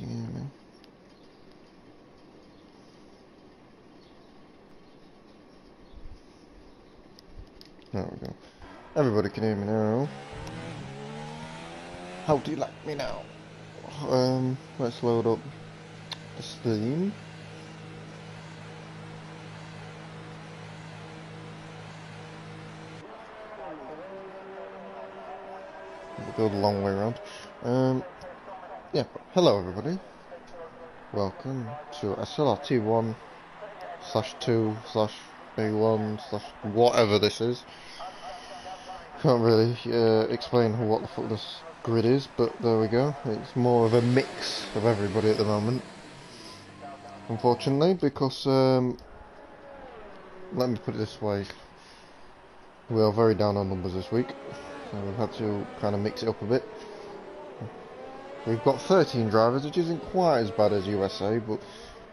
can hear me? There we go. Everybody can hear me now. How do you like me now? Let's load up the Steam. We'll go the long way around. Yeah, hello everybody. Welcome to SLRT1 /2 /A1 / whatever this is. Can't really explain what the fuck this grid is, but there we go. It's more of a mix of everybody at the moment, unfortunately, because let me put it this way, we are very down on numbers this week, so we've had to kind of mix it up a bit. We've got 13 drivers, which isn't quite as bad as USA, but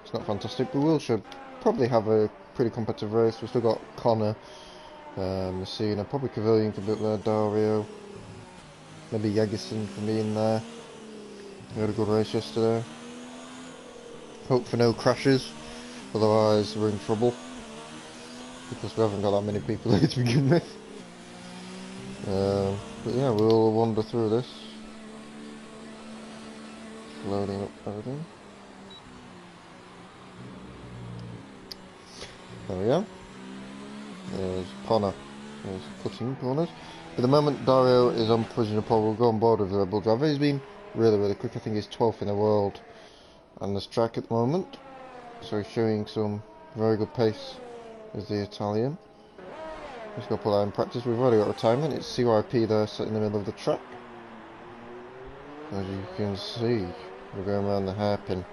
it's not fantastic. We should probably have a pretty competitive race. We've still got Connor, Messina, probably Cavilian could be up there, Dario, maybe Jagerson can be in there. We had a good race yesterday. Hope for no crashes, otherwise we're in trouble, because we haven't got that many people here to begin with. But yeah, we'll wander through this. Loading up everything. There we go. There's Connor. There's cutting corners. At the moment, Dario is on position of pole. We'll go on board with the Red Bull driver. He's been really quick. I think he's 12th in the world on this track at the moment. So he's showing some very good pace as the Italian. Let's go put that in practice. We've already got retirement. It's CYP there, sitting in the middle of the track. As you can see, we're going around the hairpin.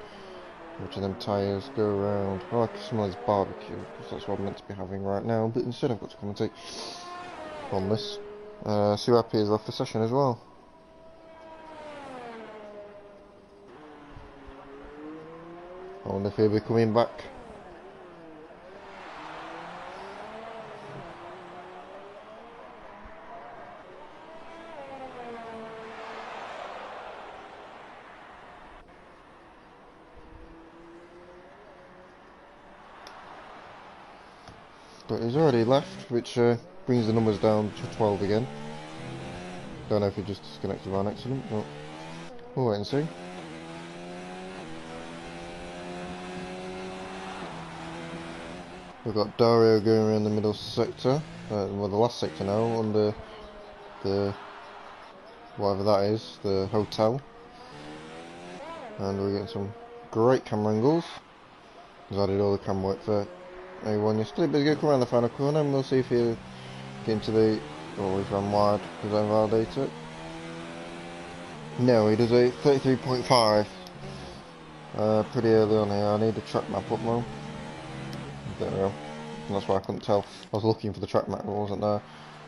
Watching them tyres go around. Oh, I can smell this barbecue, because that's what I'm meant to be having right now, but instead I've got to commentate on this. CYP has left the session as well. I wonder if he'll be coming back. But he's already left, which brings the numbers down to 12 again. Don't know if he just disconnected by an accident, but we'll wait and see. We've got Dario going around the middle sector, well the last sector now, under the, whatever that is, the hotel. And we're getting some great camera angles. He's added all the camera work for A1 yesterday, but he's going to come around the final corner and we'll see if he'll get into the, oh, he's run wide because I validate it. No, he does a 33.5 pretty early on here. I need the track map up now. There we go. And that's why I couldn't tell. I was looking for the track map, but it wasn't there.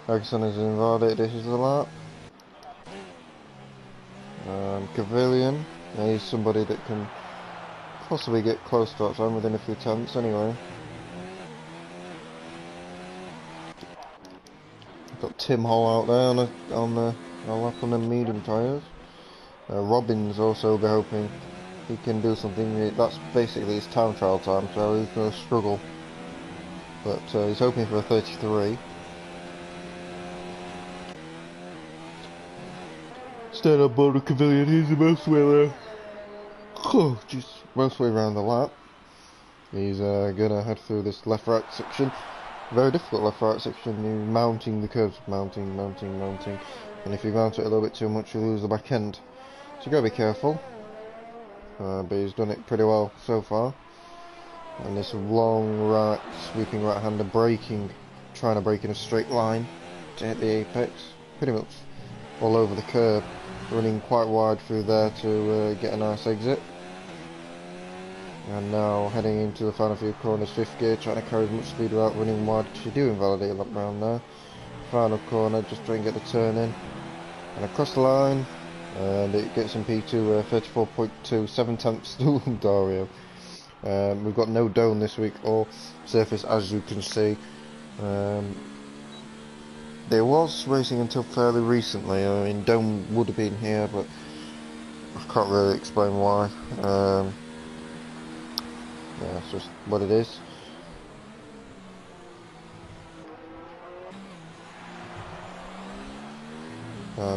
Ferguson is invalidated, this is the lap. Cavilian, he's somebody that can possibly get close to outside within a few tenths anyway. Got Tim Hall out there on the lap on the medium tyres. Robbins also be hoping he can do something. That's basically his time trial time, so he's going to struggle. But he's hoping for a 33. Stand on board the Cavilian, he's the most way there. Oh, just most way around the lap. He's gonna head through this left-right section. Very difficult left-right section. You're mounting the curves, mounting, and if you mount it a little bit too much, you lose the back end. So you gotta be careful. But he's done it pretty well so far. And this long right, sweeping right-hander braking, trying to brake in a straight line to hit the apex, pretty much all over the curb, running quite wide through there to get a nice exit. And now heading into the final few corners, 5th gear, trying to carry as much speed without running wide, because you do invalidate a lap round there. Final corner, just try and get the turn in, and across the line, and it gets in P2, 34.2, 7 tenths to Dario. We've got no dome this week, or surface, as you can see. There was racing until fairly recently. I mean, dome would have been here, but I can't really explain why. Yeah, it's just what it is.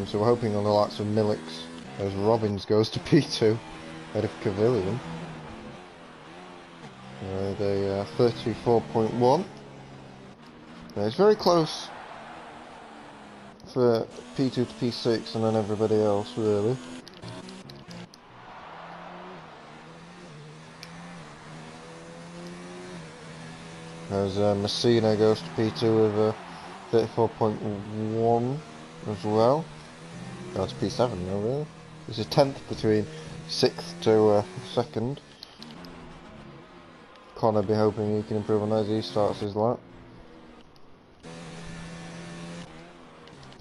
So we're hoping on the likes of Millix as Robbins goes to P2 ahead of Cavilion. They 34.1. It's very close for P2 to P6 and then everybody else really. As Messina goes to P2 with 34.1 as well. That's P7 now really. There's a 10th between 6th to 2nd. Connor be hoping he can improve on that as he starts his lap.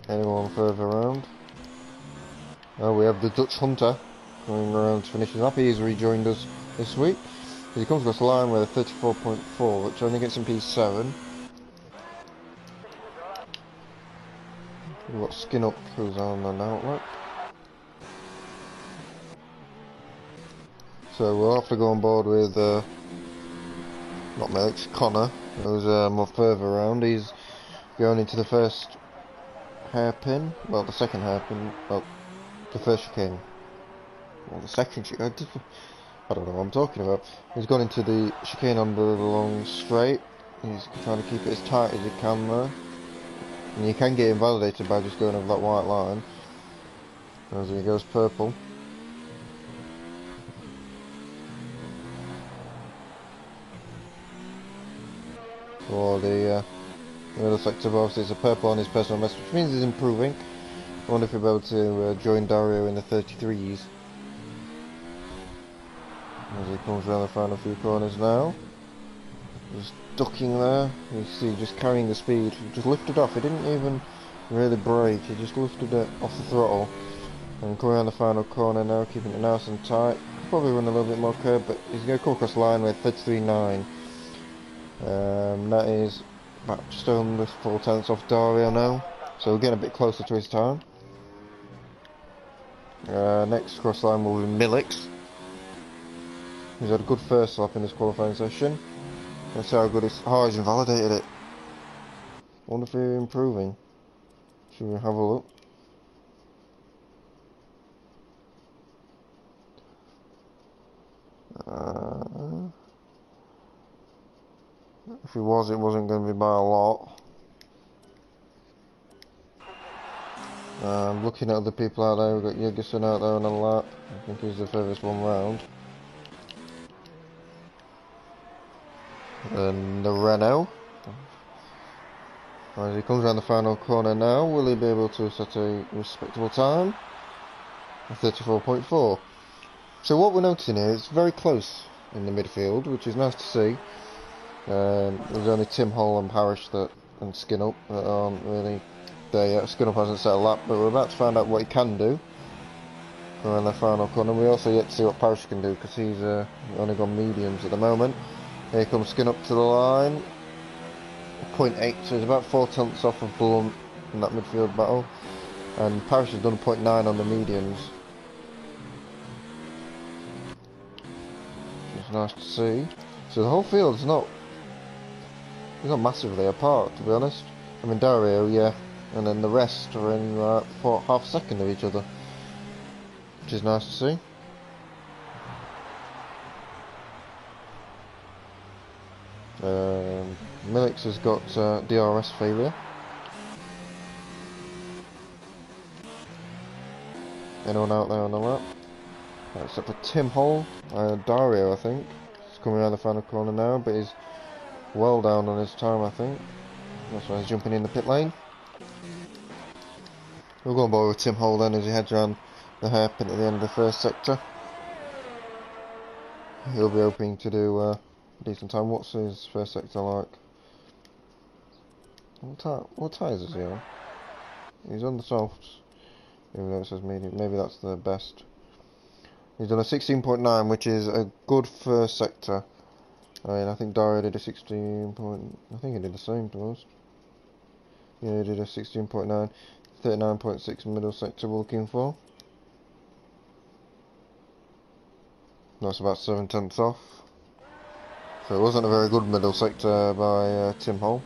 Anyone further around? Oh, we have the Dutch Hunter going around to finish his lap. He's rejoined us this week. He comes across the line with a 34.4, which only gets him P7. We've got Skin Up, who's on an outlet. So we'll have to go on board with, not Millix, Connor, who's more further around. He's going into the first hairpin, well, the second hairpin, well, the first chicane. Well, the second chicane, I don't know what I'm talking about. He's gone into the chicane on the long straight. He's trying to keep it as tight as he can there. And you can get invalidated by just going over that white line. As he goes purple. For the middle sector, obviously it's a purple on his personal best, which means he's improving. I wonder if he'll be able to join Dario in the 33s. As he comes around the final few corners now. Just ducking there. You see, just carrying the speed. He just lifted off. He didn't even really brake. He just lifted it off the throttle. And coming around the final corner now, keeping it nice and tight. Probably run a little bit more curve, but he's going to come across the line with 33.9. That is about just under 4 tenths off Dario now. So we're getting a bit closer to his time. Next cross line will be Millix. He's had a good first lap in this qualifying session. Let's see how good it's. Oh, he's invalidated it. Wonder if he's improving. Should we have a look? If he was, it wasn't going to be by a lot. Looking at other people out there, we've got Jurgensen out there on a lap. I think he's the furthest one round. And the Renault. As he comes around the final corner now, will he be able to set a respectable time? 34.4. So what we're noticing here is very close in the midfield, which is nice to see. There's only Tim Hall and Parrish and Skin Up that aren't really there yet. Skin Up hasn't set a lap, but we're about to find out what he can do around the final corner. We also yet to see what Parrish can do because he's only gone mediums at the moment. Here comes Skin Up to the line. 0.8, so he's about 4 tenths off of Blunt in that midfield battle. And Parrish has done 0.9 on the mediums. Which is nice to see. So the whole field's not massively apart, to be honest. I mean, Dario, yeah, and then the rest are in half a second of each other, which is nice to see. Millix has got DRS failure. Anyone out there on the lap? Except for Tim Hall, Dario, I think. He's coming around the final corner now, but he's well down on his time, I think. That's why he's jumping in the pit lane. We'll go on board with Tim Hall then as he heads around the hairpin at the end of the first sector. He'll be hoping to do a decent time. What's his first sector like? What tyres is he on? He's on the softs, even though it says medium. Maybe that's the best. He's done a 16.9, which is a good first sector. I mean, I think Dario did a 16 point. I think he did the same to us. Yeah, he did a 16.9, 39.6 middle sector we're looking for. That's about 7/10 off. So it wasn't a very good middle sector by Tim Hole.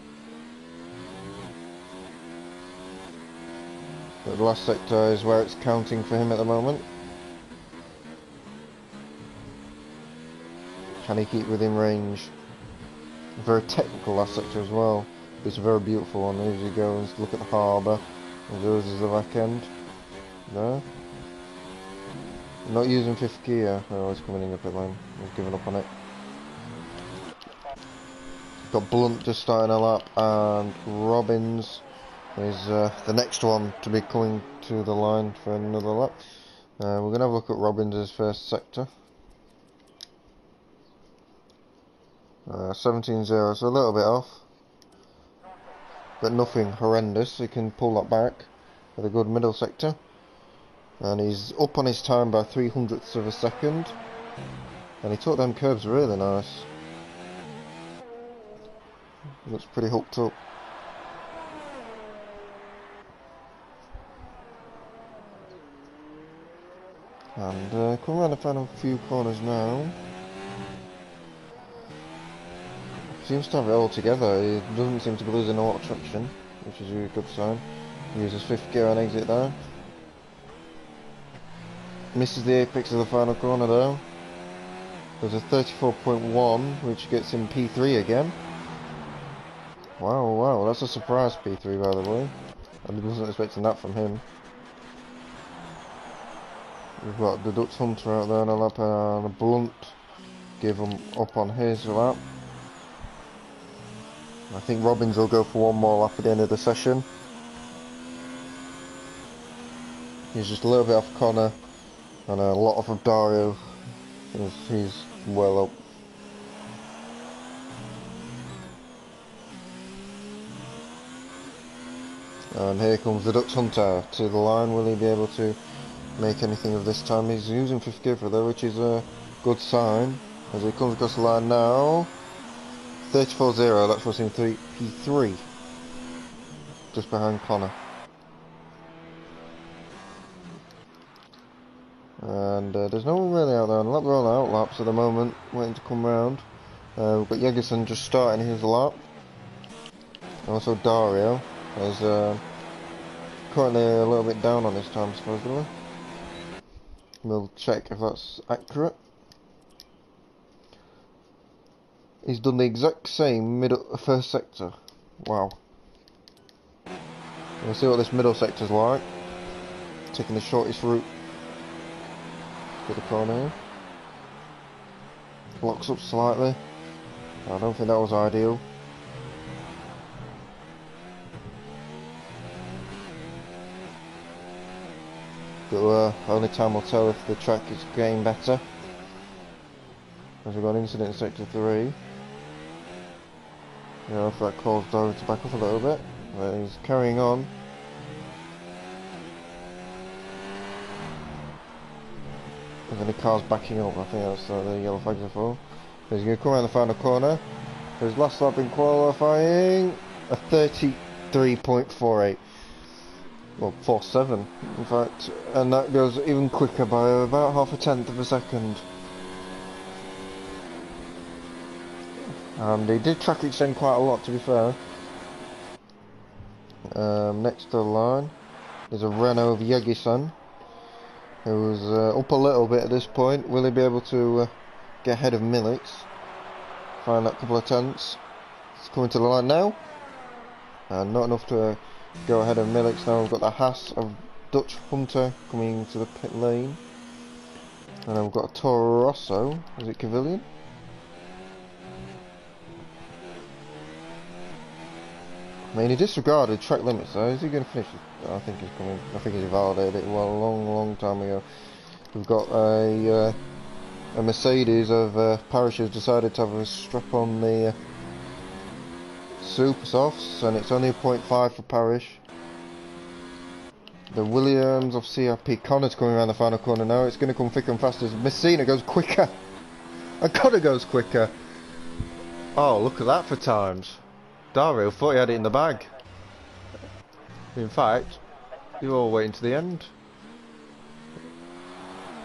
But the last sector is where it's counting for him at the moment. Can he keep within range? Very technical last sector as well. It's a very beautiful one. As you go and look at the harbour, and goes as the back end. No? Not using 5th gear. Oh, it's coming in the pit lane. I've given up on it. Got Blunt just starting a lap, and Robbins is the next one to be coming to the line for another lap. We're going to have a look at Robbins' first sector. 17.0, so a little bit off, but nothing horrendous. He can pull that back with a good middle sector, and he's up on his time by 0.03 of a second, and he took them curves really nice. Looks pretty hooked up. And coming around the final few corners now. Seems to have it all together. He doesn't seem to be losing a lot of traction, which is a good sign. He uses 5th gear on exit there. Misses the apex of the final corner though. There's a 34.1, which gets him P3 again. Wow, that's a surprise P3 by the way. I wasn't expecting that from him. We've got the Dutch Hunter out there on a lap, and a Blunt give him up on his lap. I think Robbins will go for one more lap at the end of the session. He's just a little bit off Connor, and a lot off of Dario. He's well up. And here comes the Dutch Hunter to the line. Will he be able to make anything of this time? He's using 5th gear for though, which is a good sign as he comes across the line now. 34.0, that's what's in P3, just behind Connor. And there's no one really out there on lap. We're on out laps at the moment, waiting to come round. We've got Jägerson just starting his lap. Also Dario is currently a little bit down on his time supposedly. We'll check if that's accurate. He's done the exact same first sector. Wow. We'll see what this middle sector's like. Taking the shortest route to the corner here. Blocks up slightly. I don't think that was ideal. But only time will tell if the track is getting better. As we've got an incident in sector 3. You know, if that caused Dario to back off a little bit, but he's carrying on. There's any cars backing up, I think that's what the yellow flags are for. He's going to come around the final corner. His last lap in qualifying, a 33.48. Well, 4.7 in fact, and that goes even quicker by about 0.5 of a second. And he did track extend quite a lot, to be fair. Next to the line is a Renault of Jägerson, who's up a little bit at this point. Will he be able to get ahead of Millix? Find that couple of tenths. It's coming to the line now. And not enough to go ahead of Millix. Now we've got the Haas of Dutch Hunter coming to the pit lane. And then we've got a Toro Rosso. Is it Cavilion? I mean, he disregarded track limits though. Is he going to finish it? I think he's coming. I think he's validated it well, a long time ago. We've got a Mercedes of Parish has decided to have a strap on the Super Softs, and it's only a 0.5 for Parish. The Williams of CRP. Connor's coming around the final corner now. It's going to come thicker and faster as Messina goes quicker. And Connor goes quicker. Oh, look at that for times. Dario thought he had it in the bag. In fact, you're all waiting to the end.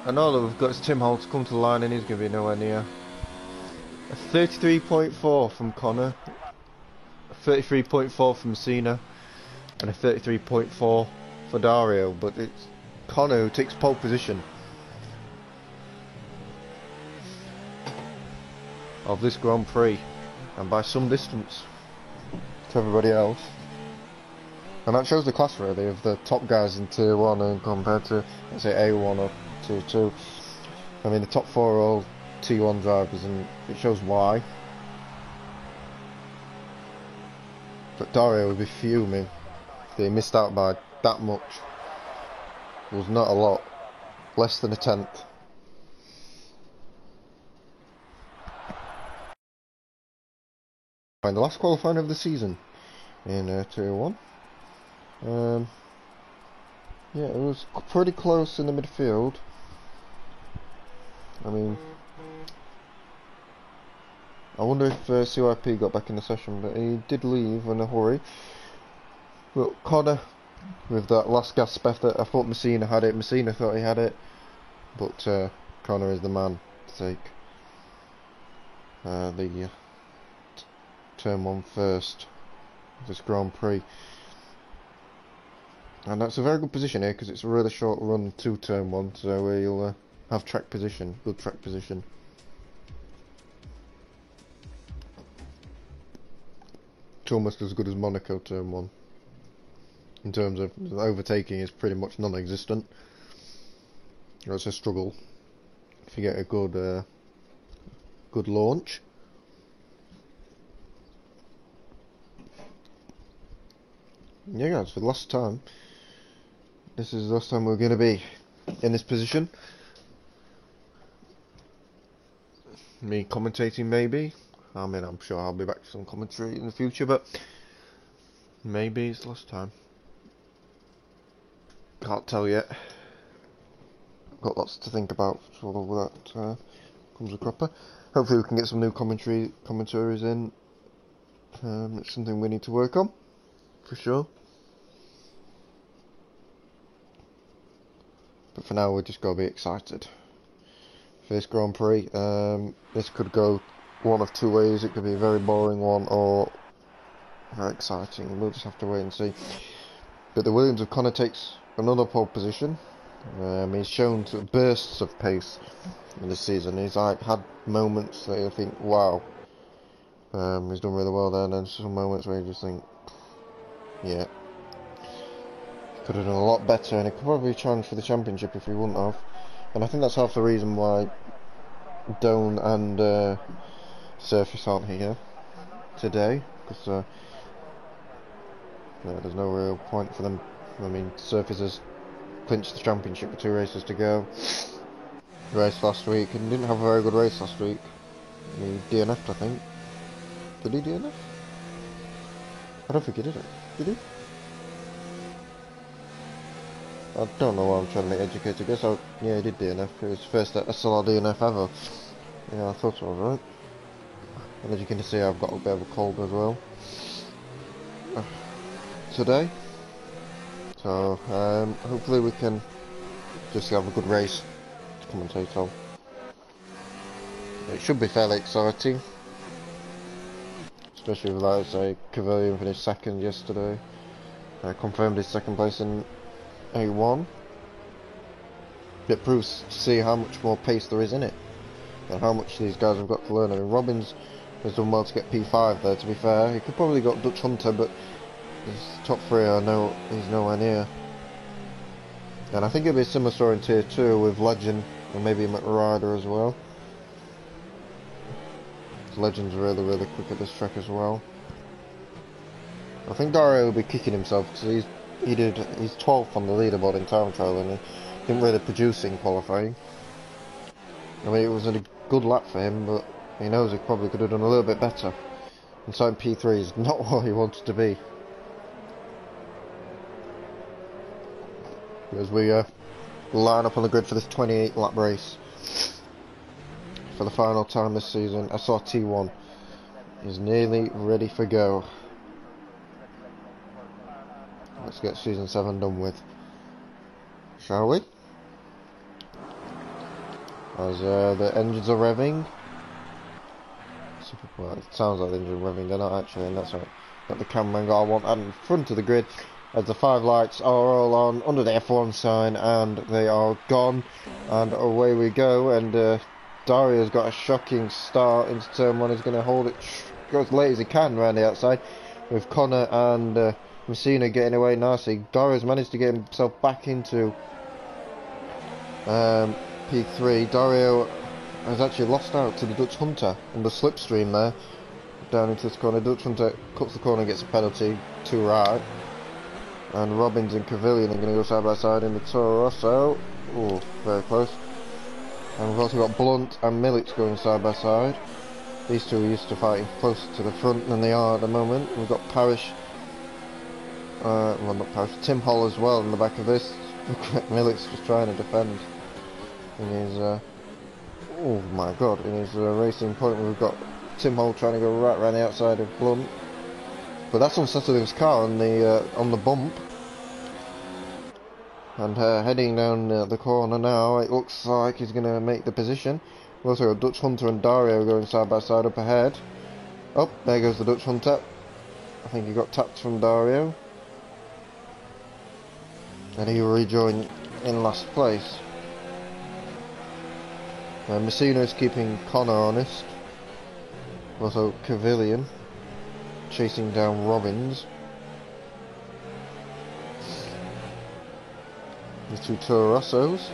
And all that we've got is Tim Hall to come to the line, and he's going to be nowhere near. A 33.4 from Connor, a 33.4 from Cena, and a 33.4 for Dario. But it's Connor who takes pole position of this Grand Prix, and by some distance to everybody else. And that shows the class really of the top guys in Tier 1 and compared to, let's say, A1 or Tier 2. I mean, the top 4 are all T1 drivers, and it shows why. But Dario would be fuming if they missed out by that much. It was not a lot, less than a tenth. And the last qualifying of the season in Tier 1. Yeah, it was pretty close in the midfield. I mean, I wonder if CYP got back in the session, but he did leave in a hurry. But Connor, with that last gasp effort, I thought Messina had it. Messina thought he had it, but Connor is the man to take the Turn 1 first of this Grand Prix. And that's a very good position here because it's a really short run to Turn 1, so we'll have track position, good track position. It's almost as good as Monaco Turn 1. In terms of overtaking is pretty much non-existent. It's a struggle if you get a good good launch. Yeah guys, for the last time, this is the last time we're going to be in this position. Me commentating maybe. I mean, I'm sure I'll be back for some commentary in the future, but maybe it's the last time. Can't tell yet. I've got lots to think about for all that comes a cropper. Hopefully we can get some new commentaries in. It's something we need to work on, for sure. But for now, we're just got to be excited. First Grand Prix, this could go one of two ways. It could be a very boring one or very exciting. We'll just have to wait and see. But the Williams of Connor takes another pole position. He's shown sort of bursts of pace in this season. He's like had moments that you think, wow, he's done really well there, and then some moments where you just think, yeah, he could have done a lot better, and he could probably challenge for the championship if he wouldn't have. And I think that's half the reason why Doan and Surface aren't here today, because yeah, there's no real point for them. I mean, Surface has clinched the championship with 2 races to go. Race last week, and didn't have a very good race last week. He DNF'd, I think. Did he DNF? I don't think he did it. Did he? I don't know why I'm trying to make educated guess. Yeah, he did DNF. It was his first SLR DNF ever. Yeah, I thought I was right. And as you can see, I've got a bit of a cold as well today. So hopefully we can just have a good race to commentate on. It should be fairly exciting, especially with, like, say, Cavalier finished second yesterday. Confirmed his second place in A1. It proves to see how much more pace there is in it, and how much these guys have got to learn. I mean, Robbins has done well to get P5 there, to be fair. He could probably got Dutch Hunter, but his top 3 I know he's nowhere near. And I think it'll be a similar story in Tier 2 with Legend and maybe McRider as well. Legend's really, really quick at this track as well. I think Dario will be kicking himself because he's 12th on the leaderboard in time trial, and he didn't really produce in qualifying. I mean, it was a good lap for him, but he knows he probably could have done a little bit better. And so P3 is not what he wanted to be. As we line up on the grid for this 28 lap race for the final time this season, SRT1 is nearly ready for go. Let's get season 7 done with, shall we? as the engines are revving. Well, it sounds like the engine revving, they're not actually, and that's right. Got the camera angle I want at in front of the grid, as the 5 lights are all on under the F1 sign, and they are gone, and away we go. And Dario's got a shocking start into turn 1. He's going to hold it, go as late as he can around the outside, with Connor and Messina getting away nicely. Dario's managed to get himself back into P3. Dario has actually lost out to the Dutch Hunter on the slipstream there, down into this corner. Dutch Hunter cuts the corner and gets a penalty to right, and Robbins and Cavillion are going to go side by side in the Toro Rosso. Oh, very close. And we've also got Blunt and Milic going side by side. These two are used to fighting closer to the front than they are at the moment. We've got Parrish, well not Parrish, Tim Hall as well in the back of this. Milic's just trying to defend in his oh my god, in his racing point. We've got Tim Hall trying to go right around the outside of Blunt, but that's on Sutherland's car on the bump. And heading down the corner now, it looks like he's going to make the position. We've also got Dutch Hunter and Dario going side by side up ahead. Oh, there goes the Dutch Hunter. I think he got tapped from Dario, and he will rejoin in last place. Messina is keeping Connor honest. Also Cavillion chasing down Robbins. The two Toro Rossos.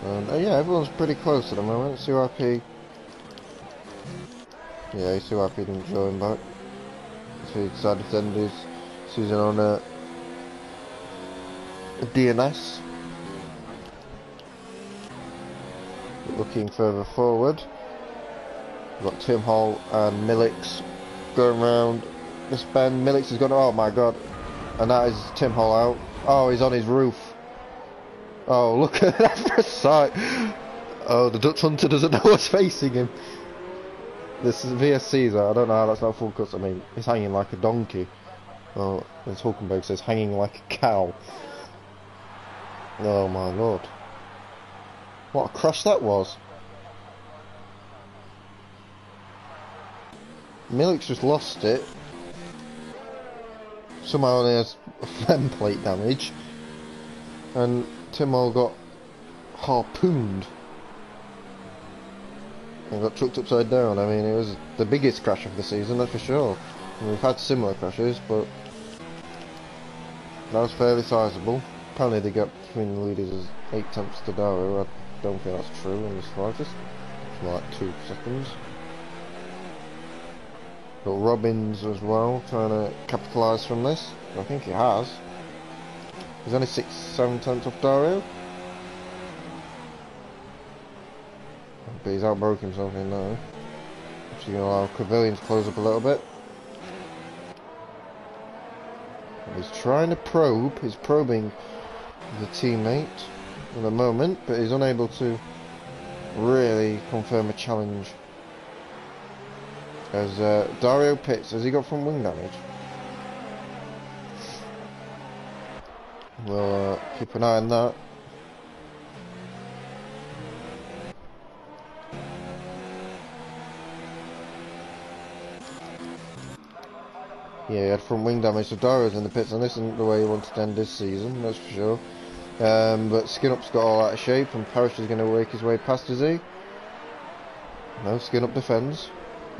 And yeah, everyone's pretty close at the moment. CYP. Yeah, CYP didn't join back, so he decided to end his season on a DNS. Looking further forward, we've got Tim Hall and Milic going round this bend. Milic has gone, oh my god, and that is Tim Hall out. Oh, he's on his roof. Oh, look at that for a sight. Oh, the Dutch Hunter doesn't know what's facing him. This is VS Caesar. I don't know how that's not full cuts. I mean, he's hanging like a donkey. Oh, as Hulkenberg says, hanging like a cow. Oh my lord. What a crash that was. Milic's just lost it. Somehow only has fem plate damage. And Tim Hall got harpooned. And got chucked upside down. I mean, it was the biggest crash of the season, that's for sure. And we've had similar crashes, but that was fairly sizable. Apparently the gap between the leaders is 8 tenths to Dario. I don't think that's true in the slightest. It's more like 2 seconds. Got Robbins as well, trying to capitalise from this. I think he has. He's only 6-7 tenths off Dario. But he's outbroke himself in now. So you're going to allow Cavillion to close up a little bit. He's trying to probe. He's probing the teammate at the moment, but he's unable to really confirm a challenge. As Dario pits, has he got front wing damage? We'll keep an eye on that. Yeah, he had front wing damage, so Dario's in the pits, and this isn't the way he wanted to end this season, that's for sure. But Skinup's got all out of shape, and Parrish is going to work his way past, is he? No, Skinup defends.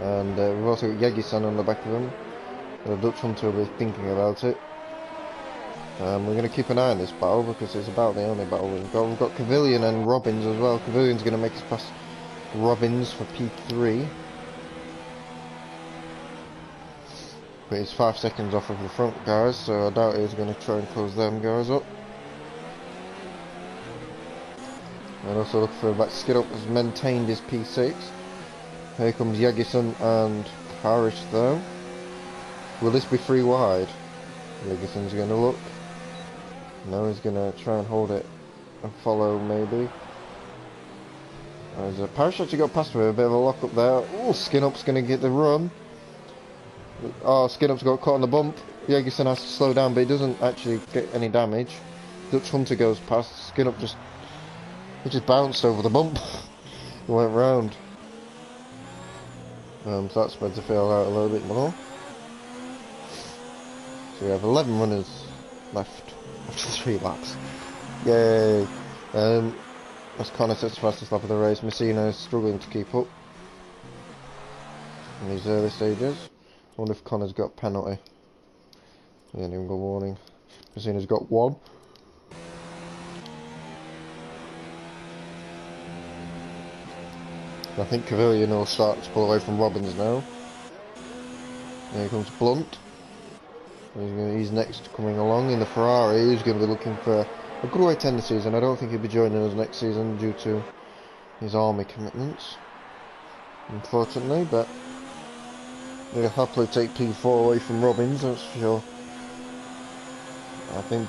And we've also got Yegi-san on the back of him. The Dutch Hunter will be thinking about it. We're going to keep an eye on this battle, because it's about the only battle we've got. We've got Cavillion and Robbins as well. Cavillion's going to make us past Robbins for P3. But he's 5 seconds off of the front guys, so I doubt he's going to try and close them guys up. And also look for back. Skinup has maintained his P6. Here comes Yegi-san and Parrish though. Will this be free wide? Yegi-san's going to look. No, he's going to try and hold it and follow maybe. As Parrish actually got past with a bit of a lock up there. Oh, Skinup's going to get the run. Oh, Skinup's got caught on the bump. Yegi-san has to slow down, but he doesn't actually get any damage. Dutch Hunter goes past, Skin Up he just bounced over the bump. He went round. So that's meant to fail out a little bit more. So we have 11 runners left after 3 laps. Yay! As Connor sets the fastest lap of the race, Messina is struggling to keep up in these early stages. I wonder if Connor's got a penalty. He didn't even got warning. Messina's got 1. I think Cavilian will start to pull away from Robbins now. Here comes Blunt. He's next coming along in the Ferrari. He's going to be looking for a good way to end the season. I don't think he'll be joining us next season due to his army commitments, unfortunately, but he'll happily take P4 away from Robbins, that's for sure. I think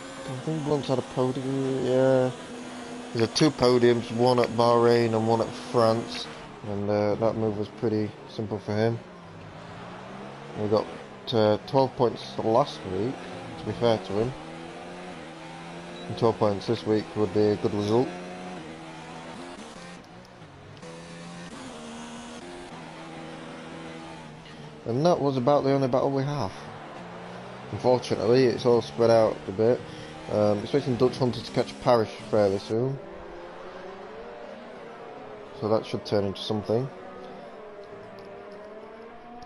Blunt's had a podium, yeah. He's had 2 podiums, one at Bahrain and one at France, and that move was pretty simple for him. We got 12 points last week, to be fair to him. And 12 points this week would be a good result. And that was about the only battle we have. Unfortunately, it's all spread out a bit. Expecting Dutch Hunter to catch Parish fairly soon. So that should turn into something.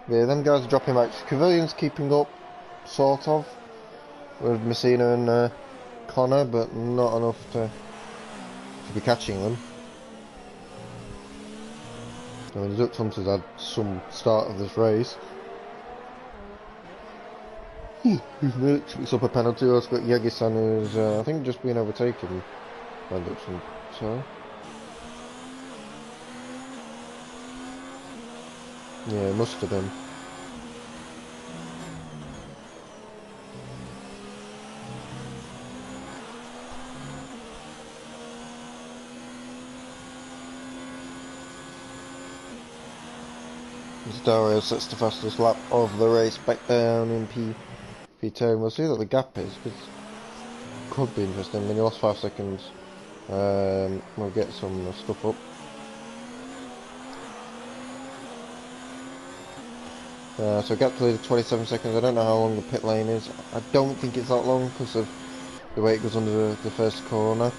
Yeah, them guys are dropping back. Cavilian's keeping up, sort of, with Messina and Connor, but not enough to be catching them. I mean, the Dutch Hunter's had some start of this race. It's up a penalty. Also got Yegi-san, who's I think just been overtaken by Dutch Hunter. Yeah, it must have been. Dario sets the fastest lap of the race back down in P10. We'll see what the gap is, because it could be interesting. I mean, he lost 5 seconds. We'll get some stuff up. So gap to lead 27 seconds. I don't know how long the pit lane is. I don't think it's that long because of the way it goes under the first corner.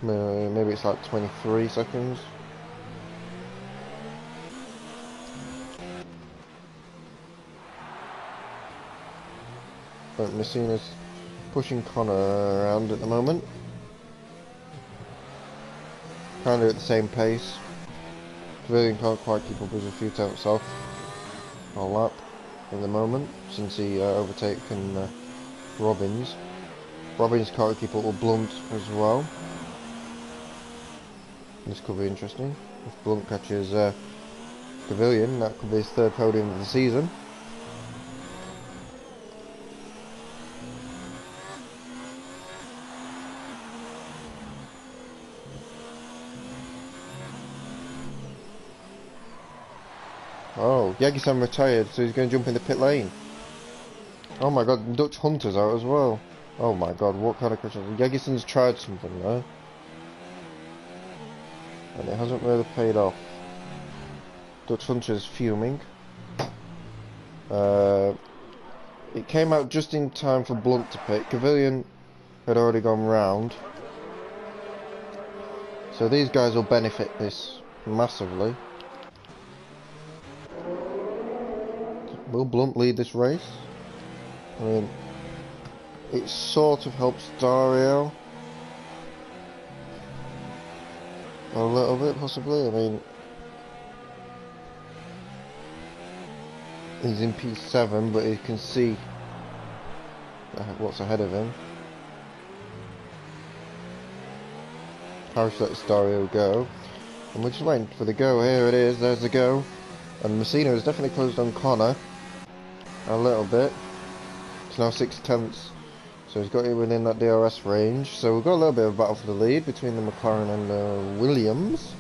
Maybe it's like 23 seconds. But Messina's pushing Connor around at the moment. Kind of at the same pace. Cavilian can't quite keep up with a few tenths off a lap at the moment since he overtaken Robbins. Robbins can't keep up with Blunt as well. This could be interesting. If Blunt catches Cavilian, that could be his 3rd podium of the season. Oh, Yagi-san retired, so he's going to jump in the pit lane. Oh my god, Dutch Hunter's out as well. Oh my god, what kind of question? Yagi-san's tried something there. And it hasn't really paid off. Dutch Hunter's fuming. It came out just in time for Blunt to pit. Cavilian had already gone round. So these guys will benefit this massively. Will Blunt lead this race? I mean, it sort of helps Dario a little bit, possibly. I mean, he's in P7, but he can see what's ahead of him. Harris lets Dario go, and we're just waiting for the go. Here it is, there's the go. And Messina has definitely closed on Connor a little bit. It's now 6 tenths, so he's got it within that DRS range. So we've got a little bit of battle for the lead between the McLaren and the Williams,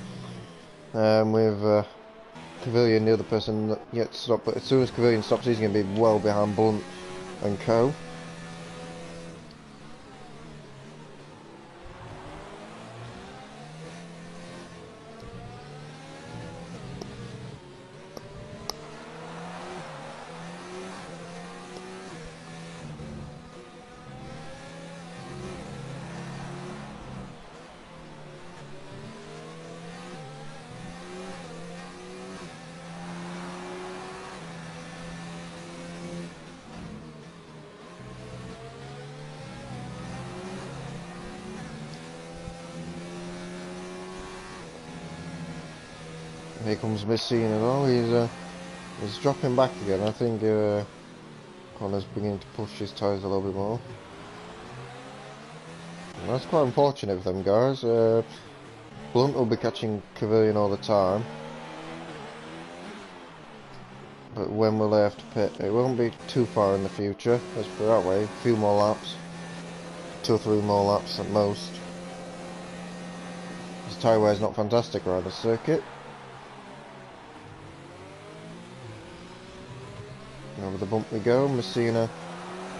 with Cavilian, the other person yet to stop. But as soon as Cavilian stops, he's going to be well behind Blunt and co. Here comes Messina though, he's dropping back again. I think Connor's beginning to push his tyres a little bit more. And that's quite unfortunate for them guys. Blunt will be catching Cavilion all the time. But when will they have to pit? It won't be too far in the future, let's put it that way. A few more laps. 2 or 3 more laps at most. His tyre wear is not fantastic around the circuit. Over the bump we go. Messina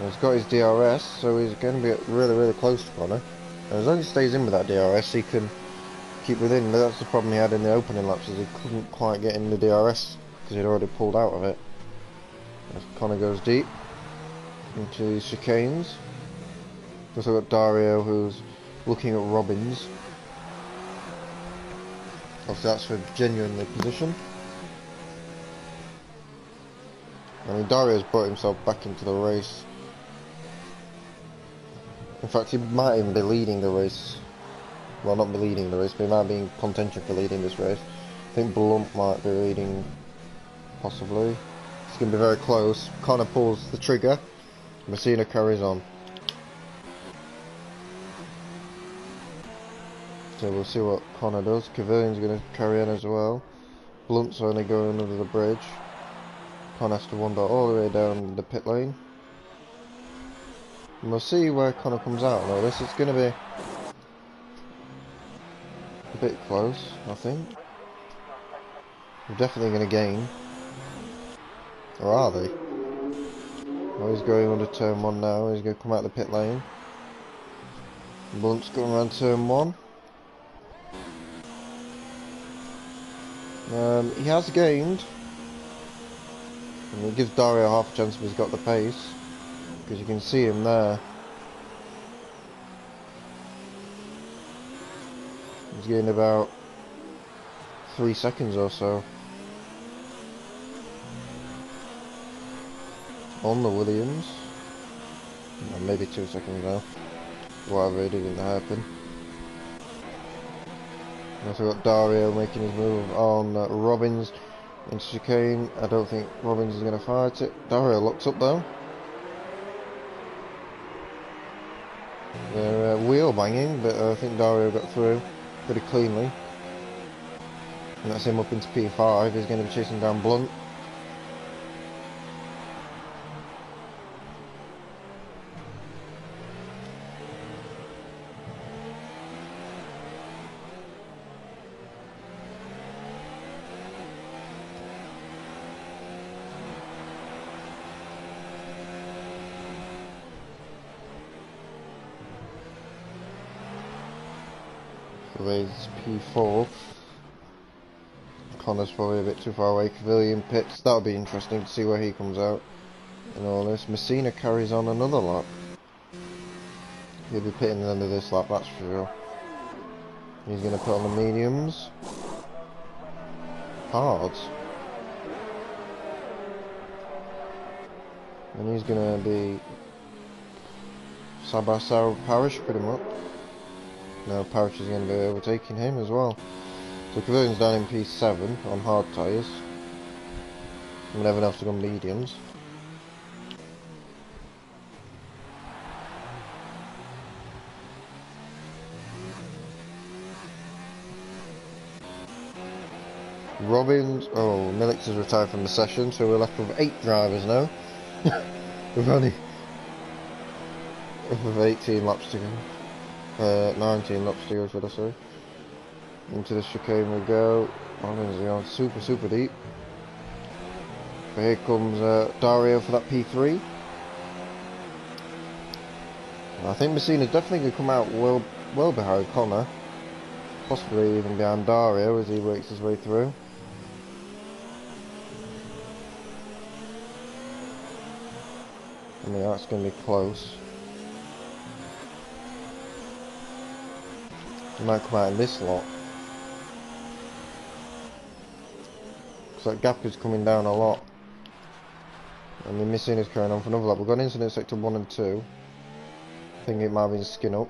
has got his DRS, so he's going to be really close to Connor. And as long as he stays in with that DRS, he can keep within. But that's the problem he had in the opening laps, is he couldn't quite get in the DRS because he'd already pulled out of it. As Connor goes deep into these chicanes. Also got Dario, who's looking at Robbins. Obviously that's for genuinely position. I mean, Dario's brought himself back into the race. In fact, he might even be leading the race. Well, not be leading the race, but he might be in contention for leading this race. I think Blunt might be leading, possibly. It's going to be very close. Connor pulls the trigger. Messina carries on. So we'll see what Connor does. Cavillion's going to carry on as well. Blunt's only going under the bridge. Connor has to wander all the way down the pit lane. And we'll see where Connor comes out and all this. It's going to be a bit close, I think. We're definitely going to gain. Or are they? Well, he's going under turn 1 now. He's going to come out the pit lane. Blunt's going around turn 1. He has gained. And it gives Dario half a chance if he's got the pace. Because you can see him there. He's gained about 3 seconds or so on the Williams. Or maybe 2 seconds now. Whatever it didn't happen. Also got Dario making his move on Robbins into chicane. I don't think Robbins is going to fight it. Dario looks up though. They're wheel banging, but I think Dario got through pretty cleanly. And that's him up into P5. He's going to be chasing down Blunt. Raise P4. Connor's probably a bit too far away. Cavilion pits. That'll be interesting to see where he comes out and all this. Messina carries on another lap. He'll be pitting the end of this lap, that's for sure. He's going to put on the mediums. Hards. And he's going to be side by side with Parish pretty much. Now Parish is going to be overtaking him as well. So Cavillion's down in P7 on hard tyres. And everyone else to go on mediums. Robbins, oh, Millix has retired from the session, so we're left with 8 drivers now. We've only with 18 laps to go. 19 laps to go, should I say. Into the chicane we go. Robbins is going super deep. But here comes Dario for that P3. And I think Messina's definitely going to come out well behind Connor. Possibly even behind Dario as he works his way through. I mean, that's going to be close. He might come out in this lot. Because that gap is coming down a lot. I mean, Messina's carrying on for another lap. We've got an incident sector 1 and 2. I think it might have been skin up.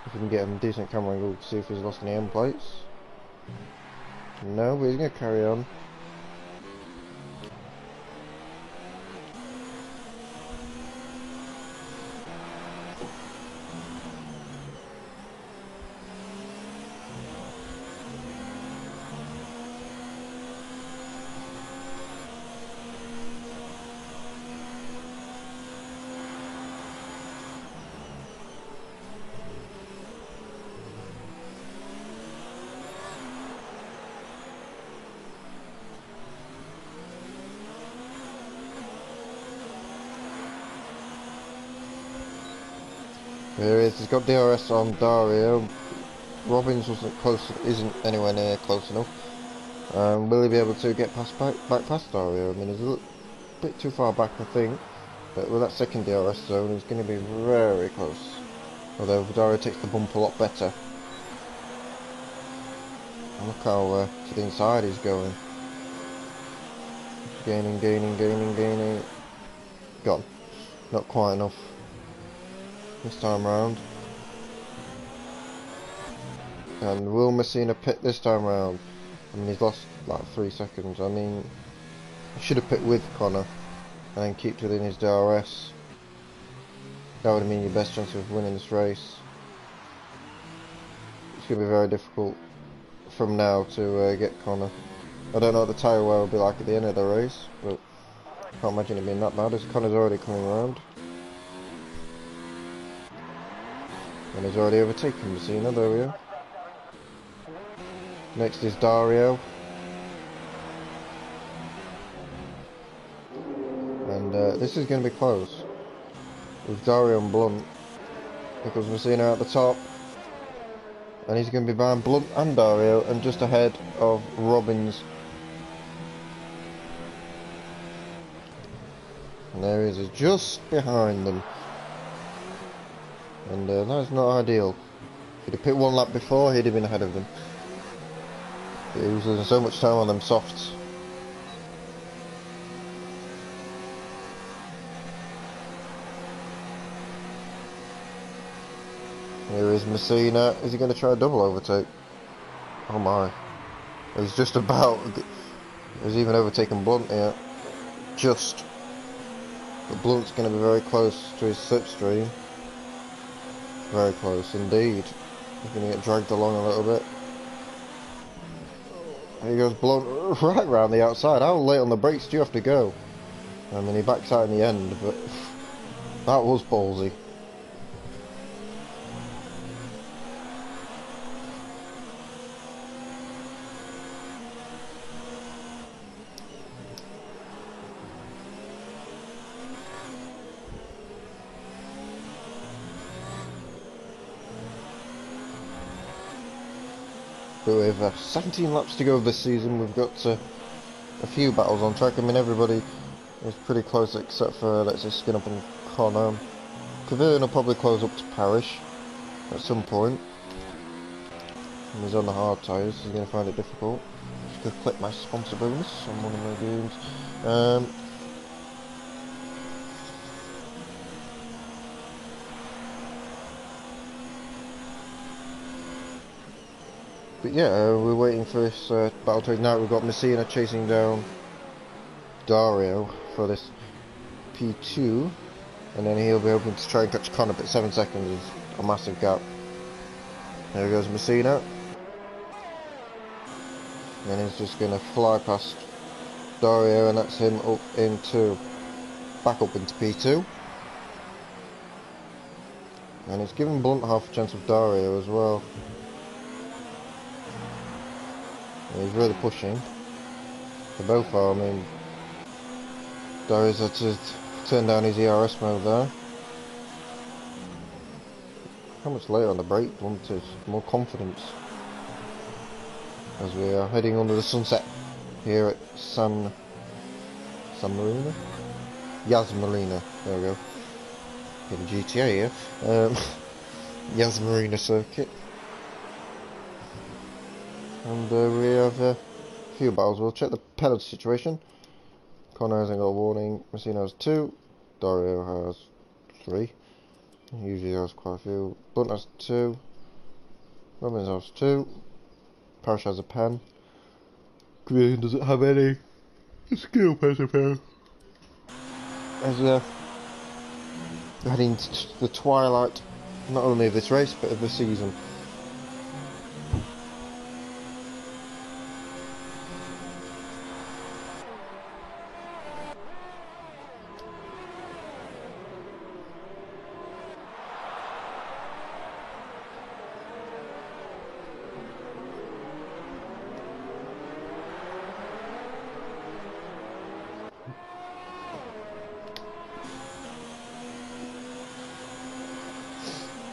If we can get a decent camera angle to see if he's lost any end plates. No, but he's going to carry on. There he is. He's got DRS on Dario. Robbins isn't anywhere near close enough. Will he be able to get back past Dario? I mean, he's a little bit too far back, I think. But with that second DRS zone, he's going to be very close. Although Dario takes the bump a lot better. And look how to the inside he's going. Gaining. Gone. Not quite enough. This time round. And will Messina pit this time round? I mean, he's lost like 3 seconds. I mean, he should have pit with Connor and then keep within his DRS. That would have been your best chance of winning this race. It's going to be very difficult from now to get Connor. I don't know what the tyre wear will be like at the end of the race, but I can't imagine it being that bad as Connor's already coming around. And he's already overtaken Messina, there we are. Next is Dario. And this is going to be close. With Dario and Blunt. Because Messina at the top. And he's going to be behind Blunt and Dario and just ahead of Robbins. And there he is, just behind them. And that's not ideal. If he'd have pit one lap before, he'd have been ahead of them. He was losing so much time on them softs. Here is Messina. Is he going to try a double overtake? Oh my. He's just about... He's even overtaken Blunt here. Just. But Blunt's going to be very close to his slipstream. Very close indeed. He's going to get dragged along a little bit. Here he goes Blunt right round the outside. How late on the brakes do you have to go? I mean, he backs out in the end, but that was ballsy. But with 17 laps to go this season, we've got a few battles on track. I mean, everybody is pretty close except for, let's say, Skin Up and Connor. Kvyat will probably close up to Parish at some point. And he's on the hard tyres, he's going to find it difficult. Just going to click my sponsor bonus on one of my games. But yeah, we're waiting for this battle to ignite. We've got Messina chasing down Dario for this P2, and then he'll be hoping to try and catch Connor, but 7 seconds is a massive gap. There goes Messina. And he's just going to fly past Dario, and that's him up into, back up into P2. And it's giving Blunt half a chance of Dario as well. He's really pushing. They both are. I mean, Dario's had to turn down his ERS mode there. How much later on the brake? Blunt is more confidence. As we are heading under the sunset here at San Marino? Yas Marina. There we go. Getting GTA here. Yas Marina circuit. And we have a few battles. We'll check the penalty situation. Connor hasn't got a warning. Messina has 2. Dario has 3. He usually has quite a few. Blunt has 2. Robbins has 2. Parrish has a pen. Quvillian doesn't have any skill personnel. As we're heading to the twilight, not only of this race, but of the season.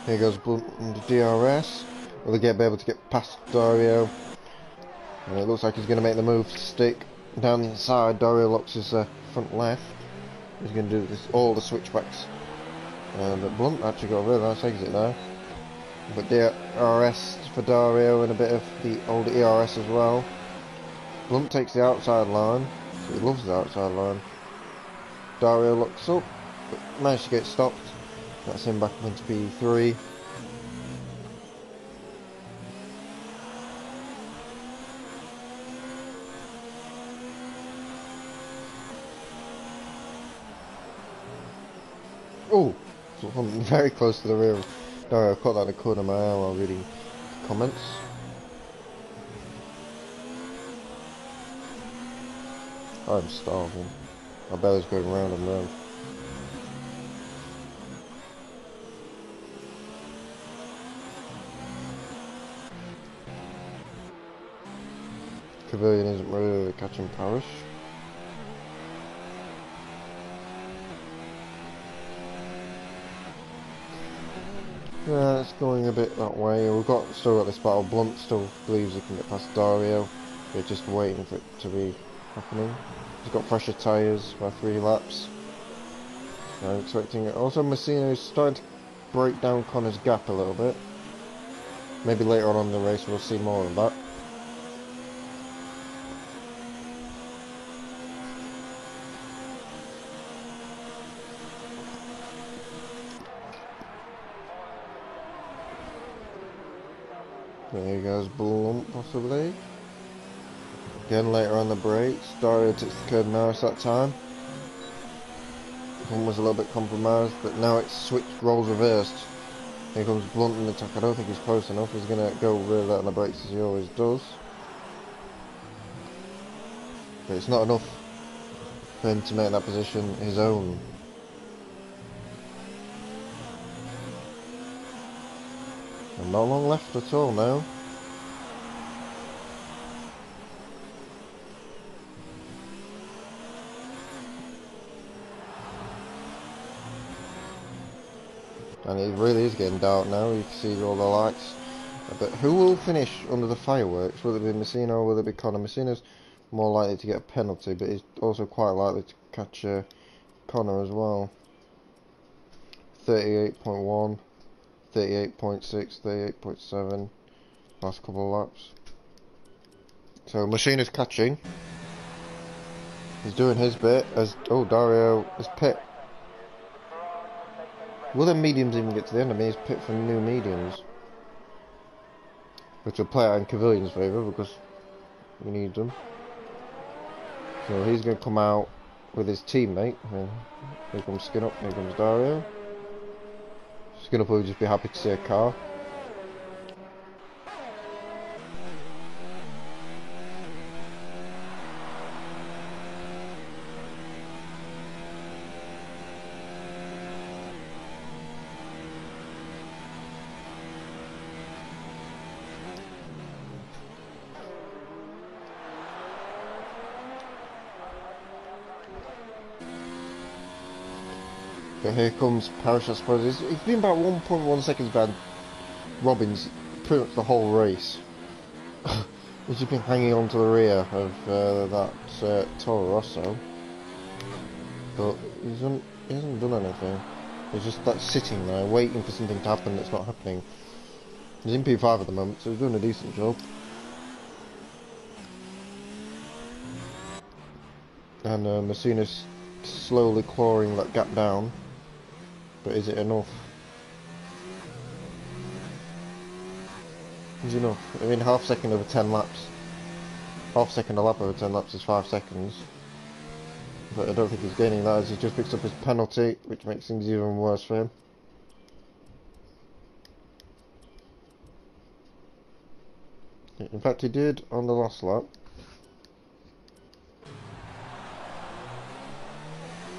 Here goes Blunt and the DRS. Will he be able to get past Dario? And it looks like he's going to make the move to stick down the inside. Dario locks his front left. He's going to do this, all the switchbacks. But Blunt actually got a really nice exit now. But DRS for Dario and a bit of the old ERS as well. Blunt takes the outside line. So he loves the outside line. Dario looks up, but managed to get stopped. That's him back into P3. Oh, very close to the rear. Dario caught that in the corner of my eye while reading comments. I'm starving. My belly's going round and round. Quvillian isn't really catching Parrish. Yeah, it's going a bit that way. We've still got this battle. Blunt still believes he can get past Dario. We're just waiting for it to be happening. He's got fresher tyres by 3 laps. So I'm expecting it. Also, Messina's starting to break down Connor's gap a little bit. Maybe later on in the race we'll see more of that. There goes Blunt, possibly. Again, later on the brakes. Dario takes the curb Norris that time. Blunt was a little bit compromised, but now it's switched, roles reversed. Here comes Blunt in the attack. I don't think he's close enough. He's going to go really late on the brakes as he always does. But it's not enough for him to make that position his own. And not long left at all now. And it really is getting dark now. You can see all the lights. But who will finish under the fireworks? Will it be Messina or will it be Connor? Messina's more likely to get a penalty, but he's also quite likely to catch Connor as well. 38.1. 38.6, 38.7, last couple of laps. So Messina's catching. He's doing his bit as Dario is pit. Will the mediums even get to the end? I mean, he's pit for new mediums, which will play out in Quvillian's favour because we need them. So he's going to come out with his teammate. Here comes Skin Up, here comes Dario. Skin Up will just be happy to see a car. But here comes Parrish, I suppose. He's been about 1.1 seconds behind Robbins pretty much the whole race. He's just been hanging on to the rear of that Toro Rosso. But he hasn't done anything. He's just sitting there waiting for something to happen that's not happening. He's in P5 at the moment, so he's doing a decent job. And Messina's slowly clawing that gap down. But is it enough? is enough. I mean, half second over 10 laps. Half second a lap over 10 laps is 5 seconds. But I don't think he's gaining that as he just picks up his penalty, which makes things even worse for him. In fact, he did on the last lap.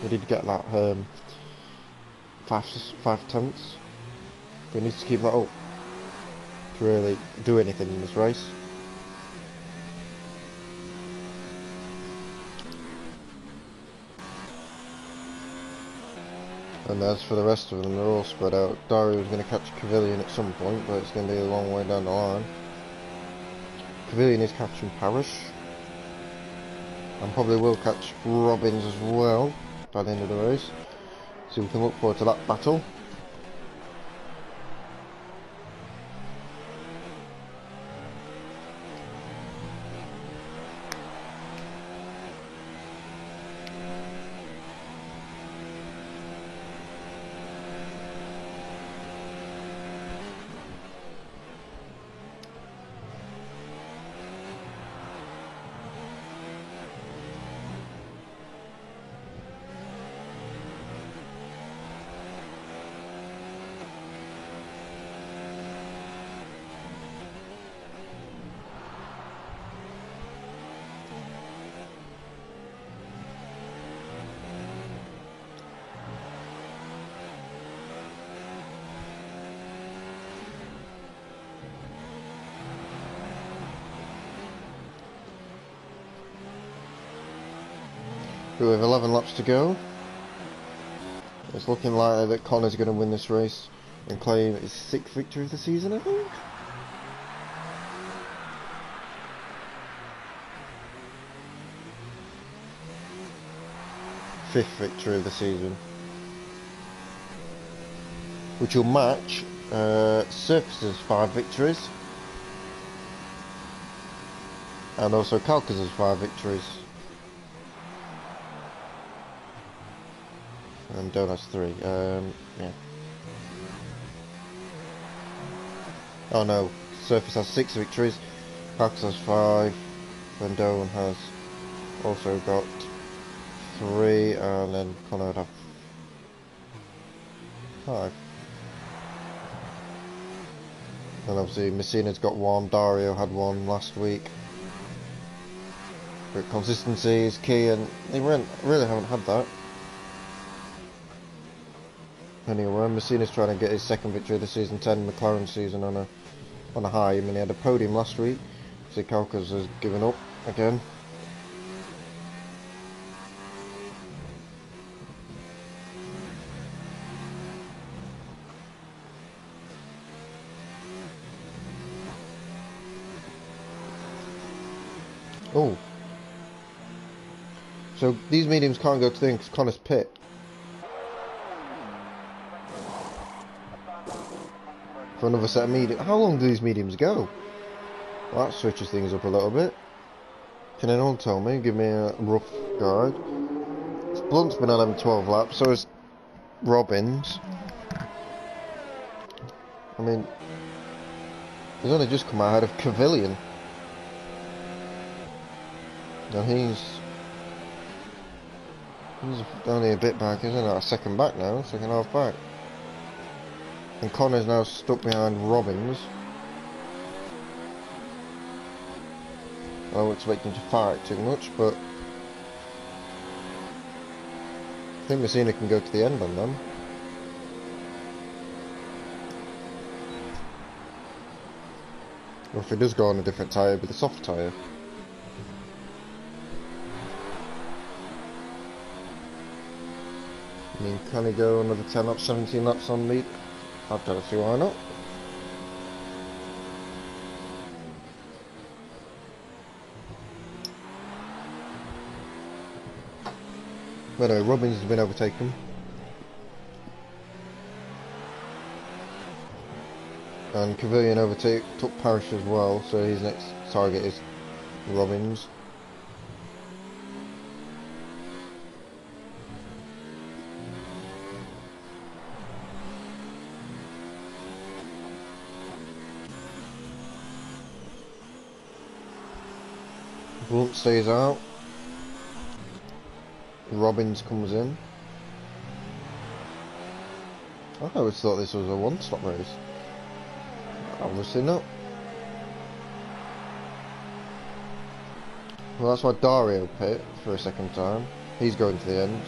He did get that 5 tenths. But he needs to keep that up to really do anything in this race. And as for the rest of them, they're all spread out. Dario's going to catch Kvylian at some point, but it's going to be a long way down the line. Kvylian is catching Parish. And probably will catch Robbins as well by the end of the race. So we can look forward to that battle. We have 11 laps to go. It's looking likely that Connor's going to win this race and claim his 6th victory of the season, I think. Fifth victory of the season. Which will match Surface's 5 victories. And also Kalkaz's 5 victories. And Donut's 3. Yeah. Oh no, Surface has 6 victories. Kalkaz has 5. Then Doan has also got 3, and then Connor would have 5. And obviously Messina's got 1, Dario had 1 last week. But consistency is key, and they really haven't had that. Anyway, Messina's trying to get his 2nd victory of the season, 10 McLaren season on a high. I mean, he had a podium last week. See, Kalkaz has given up again. Oh. So these mediums can't go to the because Connor's pit. For another set of mediums. How long do these mediums go? Well, that switches things up a little bit. Can anyone tell me? Give me a rough guide. Blunt's been on 12 laps, so is Robbins. I mean, he's only just come ahead of Kvylian. Now he's only a bit back, isn't it? A second back now, second half back. And Connor's now stuck behind Robbins. I don't expect him to fight too much, but I think Messina can go to the end on them. Or if he does go on a different tyre, with a soft tyre. I mean, can he go another 10 laps, 17 laps on me? I don't see why not. But no, Robbins has been overtaken. And Kvylian took Parish as well, so his next target is Robbins. Blunt stays out. Robbins comes in. I always thought this was a one-stop race. Obviously not. Well, that's why Dario pit for a second time. He's going to the end.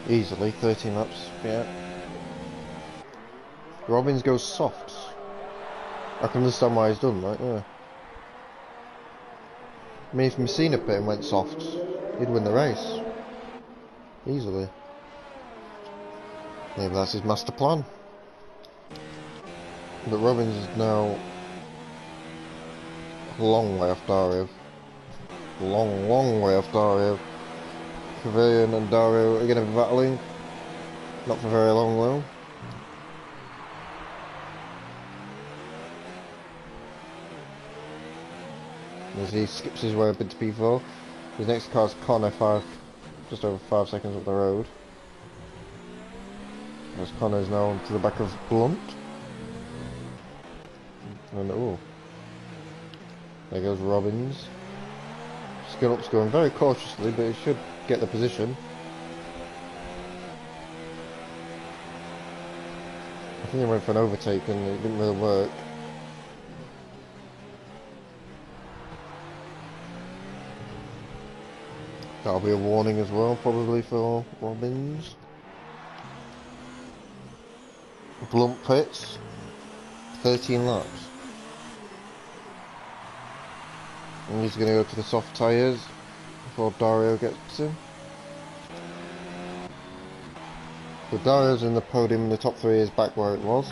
Easily, 13 laps, yeah. Robbins goes soft. I can understand why he's done that, yeah. I mean, if Messina pit and went soft, he'd win the race. Easily. Maybe that's his master plan. But Robbins is now a long way off Dario. Long way off Dario. Pavilion and Dario are going to be battling. Not for very long though. As he skips his way up into P4. His next car's Connor, just over 5 seconds up the road. As Connor's now onto the back of Blunt. And oh, there goes Robbins. Skinnup's going very cautiously, but he should get the position. I think he went for an overtake and it didn't really work. That'll be a warning as well, probably for Robbins. Blunt pits. 13 laps. And he's going to go to the soft tyres before Dario gets him. So Dario's in the podium, the top 3 is back where it was.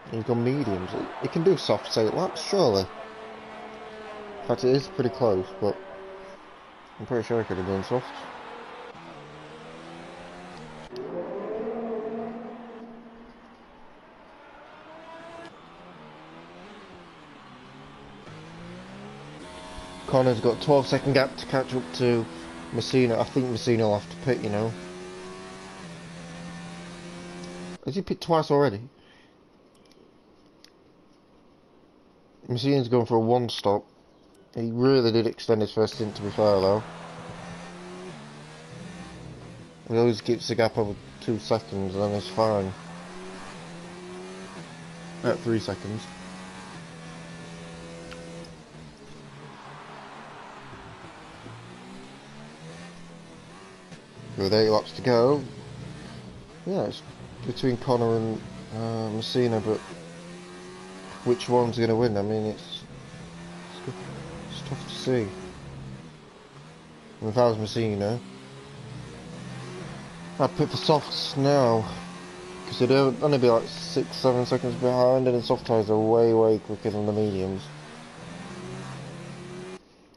He's gone mediums. He can do soft 8 laps, surely. In fact, it is pretty close, but I'm pretty sure I could have done soft. Connor's got a 12-second gap to catch up to Messina. I think Messina will have to pit, you know. Has he pit twice already? Messina's going for a one-stop. He really did extend his first stint, to be fair, though. He always keeps the gap over 2 seconds, and then it's fine. At 3 seconds. With 8 laps to go. Yeah, it's between Connor and Messina, but which one's going to win? I mean, it's tough to see. And if I was Messina, I'd put for softs now, because they'd only be like 6-7 seconds behind, and the soft tyres are way quicker than the mediums.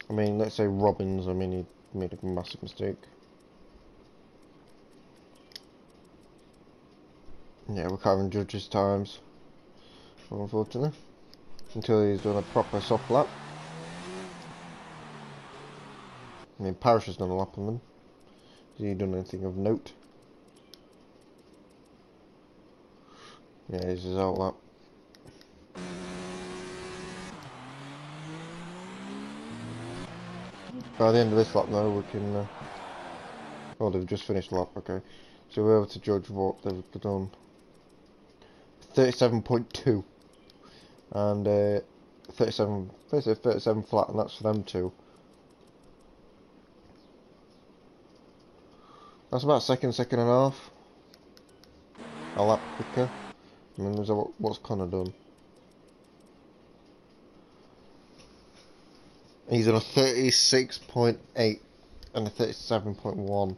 I mean, let's say Robbins, I mean, he made a massive mistake. Yeah, we can't even judge his times, unfortunately, until he's done a proper soft lap. I mean, Parrish has done a lap on them. Has he done anything of note? Yeah, here's his out lap. By the end of this lap now, we can... oh, they've just finished the lap, okay. So we're able to judge what they've done. 37.2 and 37 flat, and that's for them two. That's about second and a half. A lap quicker. I mean, what's Connor done? He's on a 36.8 and a 37.1.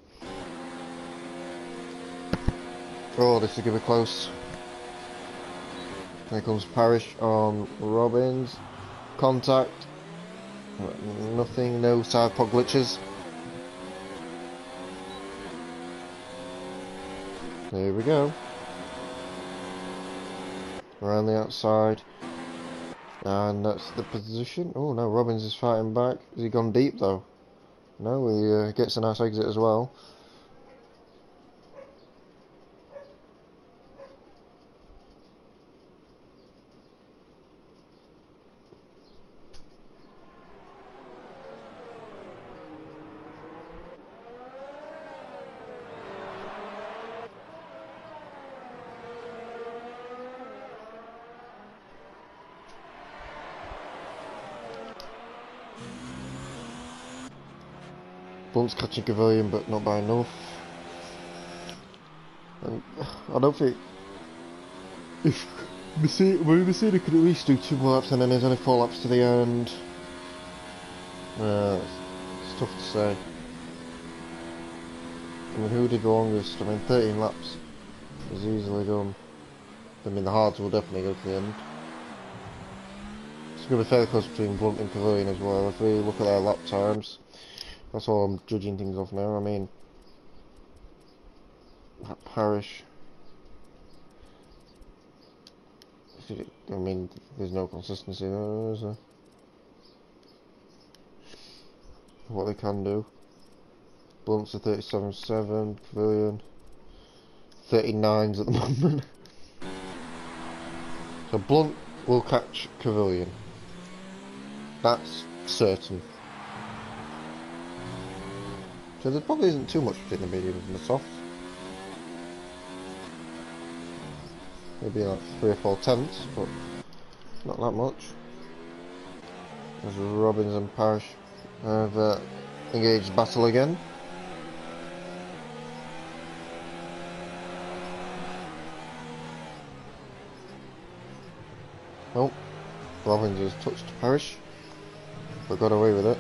Oh, this is gonna be close. Here comes Parrish on Robbins. Contact. Nothing, no side pod glitches. There we go. Around the outside. And that's the position. Oh no, Robbins is fighting back. Has he gone deep though? No, he gets a nice exit as well. Blunt's catching Cavilion, but not by enough. And I don't think if Messina could at least do 2 more laps and then there's only 4 laps to the end. It's tough to say. I mean, who did the longest? I mean, 13 laps is easily done. I mean, the hards will definitely go to the end. It's going to be fairly close between Blunt and Cavilion as well. If we look at their lap times, that's all I'm judging things off now. I mean, Parish. I mean, there's no consistency there, is there? What they can do. Blunt's a 37.7, Cavilion 39s at the moment. So Blunt will catch Cavilion. That's certain. So there probably isn't too much between the mediums and the softs. Maybe like 3 or 4 tenths, but not that much. As Robbins and Parish have engaged battle again. Oh, Robbins has touched Parish, but got away with it.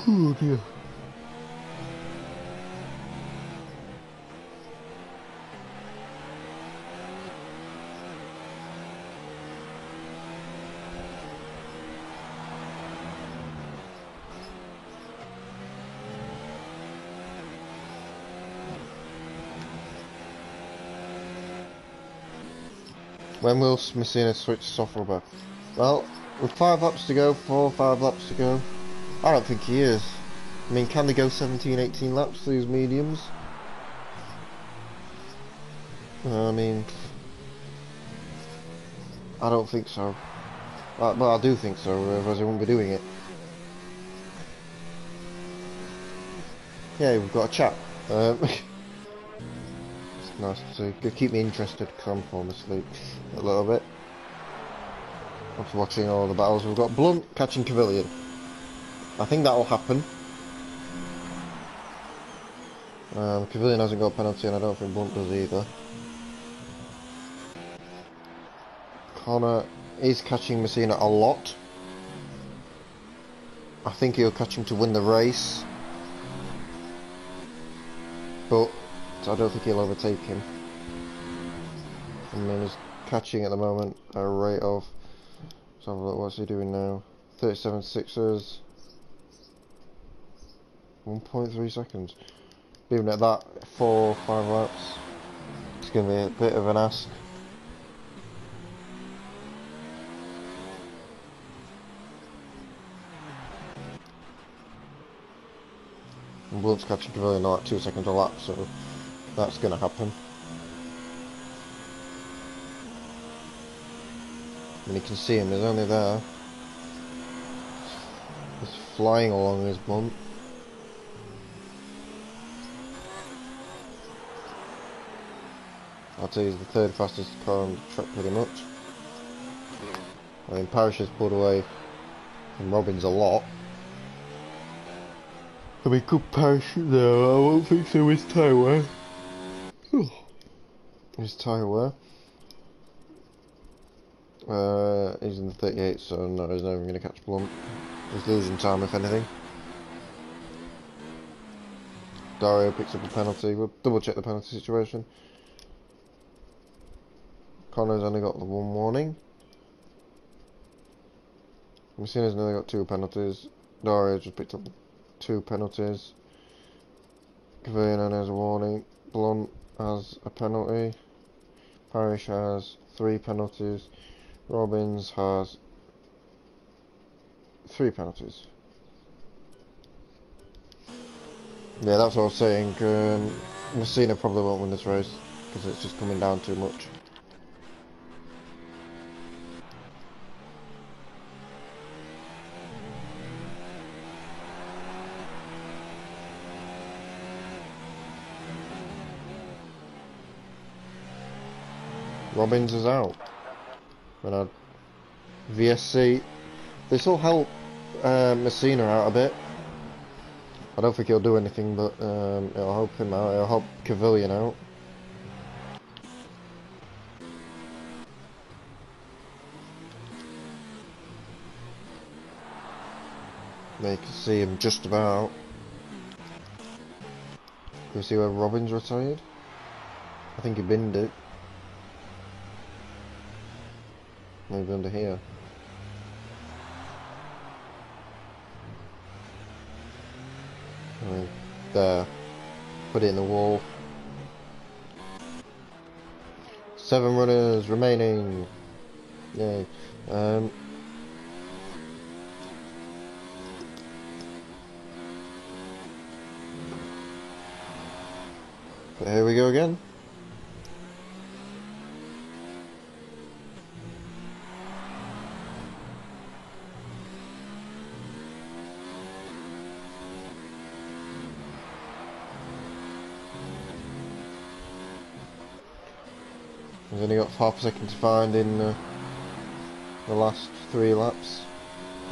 Oh dear. When will Messina switch to soft rubber? Well, with 5 laps to go, 4 or 5 laps to go, I don't think he is. I mean, can they go 17, 18 laps, these mediums? I mean, I don't think so. Well, I do think so, otherwise they wouldn't be doing it. Yeah, we've got a chat. It's nice to see. Keep me interested, because I'm falling asleep a little bit. After watching all the battles, we've got Blunt catching Cavilion. I think that will happen. Cavilion hasn't got a penalty, and I don't think Blunt does either. Connor is catching Messina a lot. I think he'll catch him to win the race, but I don't think he'll overtake him. I mean, he's catching at the moment a rate of, let's have a look, what's he doing now? 37.6ers, 1.3 seconds. Even at that, 4 or 5 laps, it's going to be a bit of an ask. And Blunt's catching Cavilion like 2 seconds a lap, so that's going to happen. And you can see him, he's only there. He's flying along his Blunt. I'd say he's the 3rd fastest car on the track pretty much. I mean, Parish has pulled away from Robbins a lot. I mean, good parachute there, I won't think so, his tyre wear. His tyre wear. He's in the 38, so no, he's not even going to catch Blunt. He's losing time, if anything. Dario picks up a penalty. We'll double check the penalty situation. Connor's only got the 1 warning. Messina's only got 2 penalties. Dario just picked up 2 penalties. Cavilion has a warning. Blunt has a penalty. Parish has 3 penalties. Robbins has 3 penalties. Yeah, that's what I was saying. Messina probably won't win this race because it's just coming down too much. Robbins is out. VSC. This will help Messina out a bit. I don't think he'll do anything, but it'll help him out. It'll help Kvylian out. There you can see him just about. Can you see where Robin's retired? I think he binned it. Maybe under here. Right there. Put it in the wall. 7 runners remaining. Yay. But here we go again. He's only got half a second to find in the last 3 laps.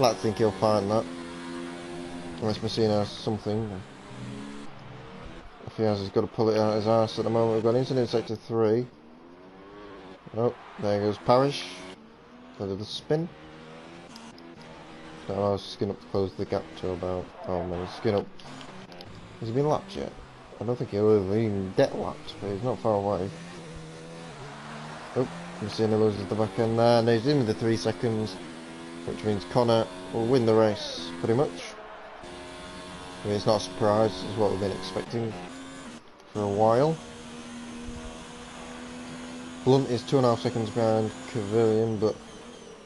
I think he'll find that. Unless Messina has something. If he has, he's got to pull it out of his arse at the moment. We've got into sector 3. Oh, there goes Parish. Go to the spin. So I was skin up to close the gap to about... Oh no, skin up. Has he been lapped yet? I don't think he'll have even get lapped, but he's not far away. Oh, Messina loses the back end there, and he's in with the 3 seconds, which means Connor will win the race, pretty much. I mean, it's not a surprise, it's what we've been expecting for a while. Blunt is 2.5 seconds behind Kvylian, but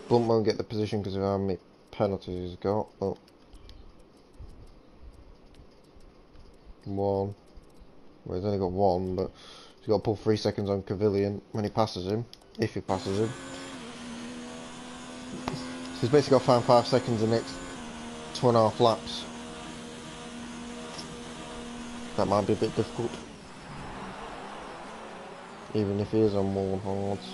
Blunt won't get the position because of how many penalties he's got. But 1. Well, he's only got 1, but he's got to pull 3 seconds on Kvylian when he passes him, if he passes him. So he's basically got to find 5 seconds in the next 2.5 laps. That might be a bit difficult. Even if he is on warm hards.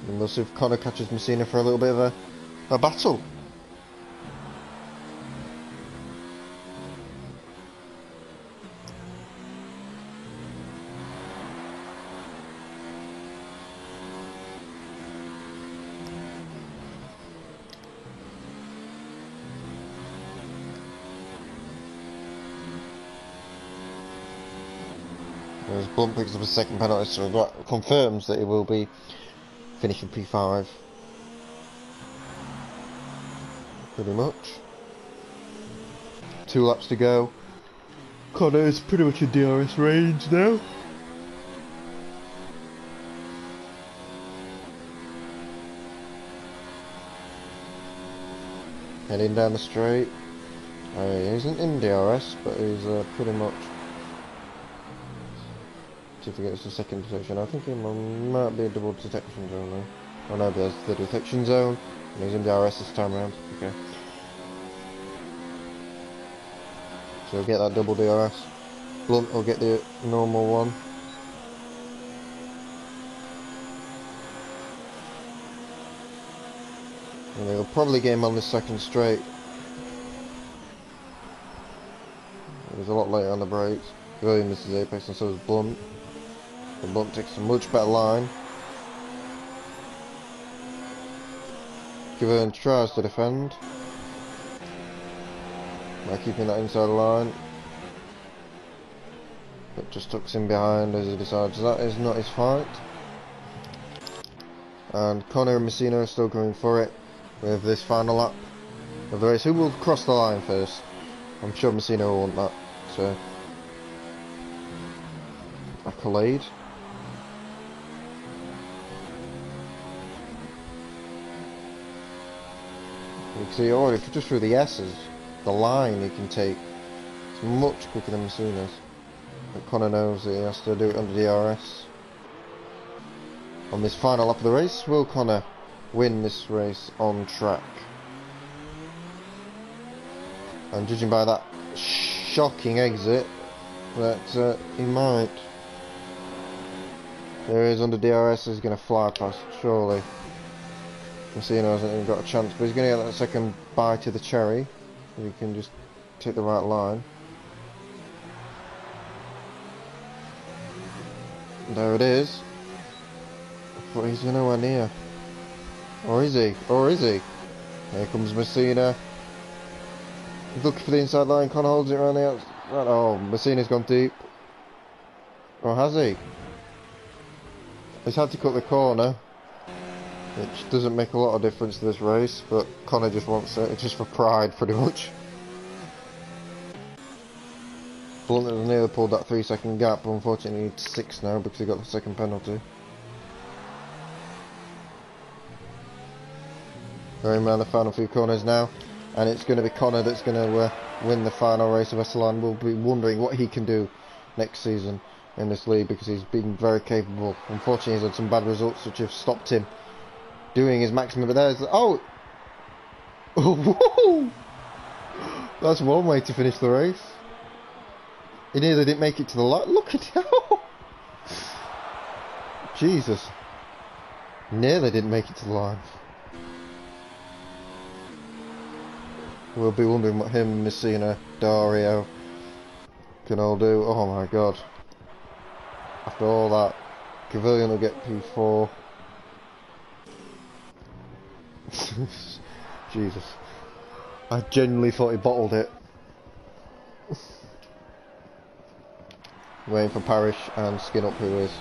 And we'll see if Connor catches Messina for a little bit of a battle. As Blunt picks up a second penalty, so that confirms that he will be finishing P5. Pretty much. 2 laps to go. Connor is pretty much in DRS range now. Heading down the straight. He isn't in DRS, but he's pretty much... If he gets the second detection, I think he might be a double detection zone though. Oh no, there's the detection zone, and he's in DRS this time around. Okay. So he'll get that double DRS. Blunt will get the normal one. And he'll probably get him on the second straight. He's a lot later on the brakes. Really misses Apex, and so is Blunt. And Blunt takes a much better line. Kvylian tries to defend by keeping that inside line, but just tucks him behind as he decides that is not his fight. And Connor and Messina are still going for it with this final lap of the race. Who will cross the line first? I'm sure Messina will want that. So, accolade. You can see already just through the S's, the line he can take. It's much quicker than Messina's. But Connor knows that he has to do it under DRS. On this final lap of the race, will Connor win this race on track? And judging by that shocking exit, that he might. There he is under DRS, he's going to fly past, surely. Messina hasn't even got a chance, but he's going to get that second bite of the cherry. If he can just take the right line. There it is. But he's nowhere near. Or is he? Or is he? Here comes Messina. He's looking for the inside line. Connor holds it around the outside. Oh, Messina's gone deep. Or has he? He's had to cut the corner, which doesn't make a lot of difference to this race, but Connor just wants it. It's just for pride, pretty much. Blunt has nearly pulled that 3-second gap, but unfortunately needs 6 now because he got the second penalty. Going around the final few corners now, and it's going to be Connor that's going to win the final race of Estelan. We'll be wondering what he can do next season in this league because he's been very capable. Unfortunately, he's had some bad results which have stopped him doing his maximum. But there's oh, that's one way to finish the race. He nearly didn't make it to the line. Look at him! Jesus, nearly didn't make it to the line. We'll be wondering what him, Messina, Dario can all do. Oh my god. After all that, Gavillion will get P4. Jesus. I genuinely thought he bottled it. Waiting for Parrish and Skin Up, who is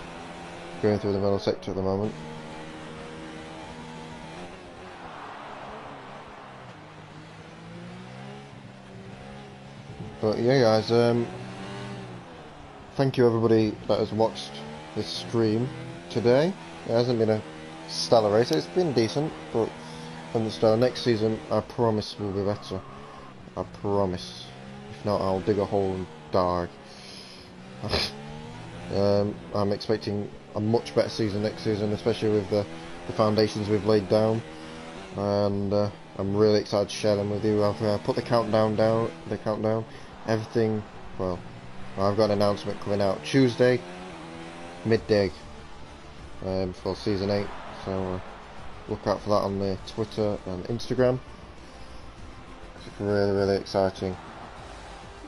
going through the middle sector at the moment. But yeah guys, thank you everybody that has watched this stream today. It hasn't been a stellar race, it's been decent, but from the start, next season I promise will be better. I promise. If not, I'll dig a hole and die. I'm expecting a much better season next season, especially with the foundations we've laid down, and I'm really excited to share them with you. I've put the countdown down, everything. Well, I've got an announcement coming out Tuesday midday for season 8, so look out for that on the Twitter and Instagram. It's really exciting.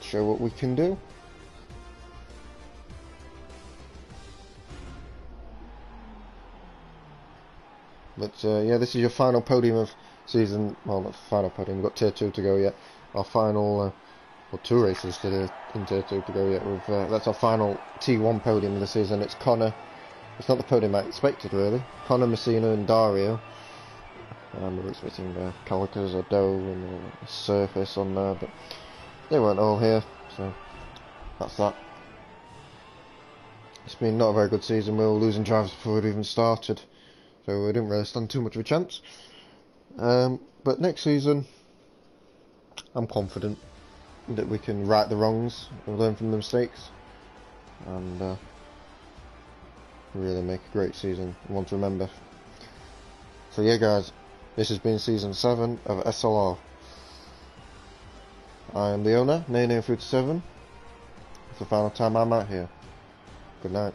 Show what we can do. But yeah, this is your final podium of season. Well, not final podium. We've got tier 2 to go yet. Our final, well, 2 races to do in tier 2 to go yet. That's our final T1 podium of the season. It's Connor. It's not the podium I expected really. Connor, Messina, and Dario. And we were expecting Calicas or Doe and Surface on there, but they weren't all here. So that's that. It's been not a very good season. We were losing drivers before we'd even started, so we didn't really stand too much of a chance. But next season, I'm confident that we can right the wrongs and learn from the mistakes, and really make a great season, one to remember. So yeah guys, this has been season 7 of SLR. I am the owner, Nene47. It's the final time I'm out here. Good night.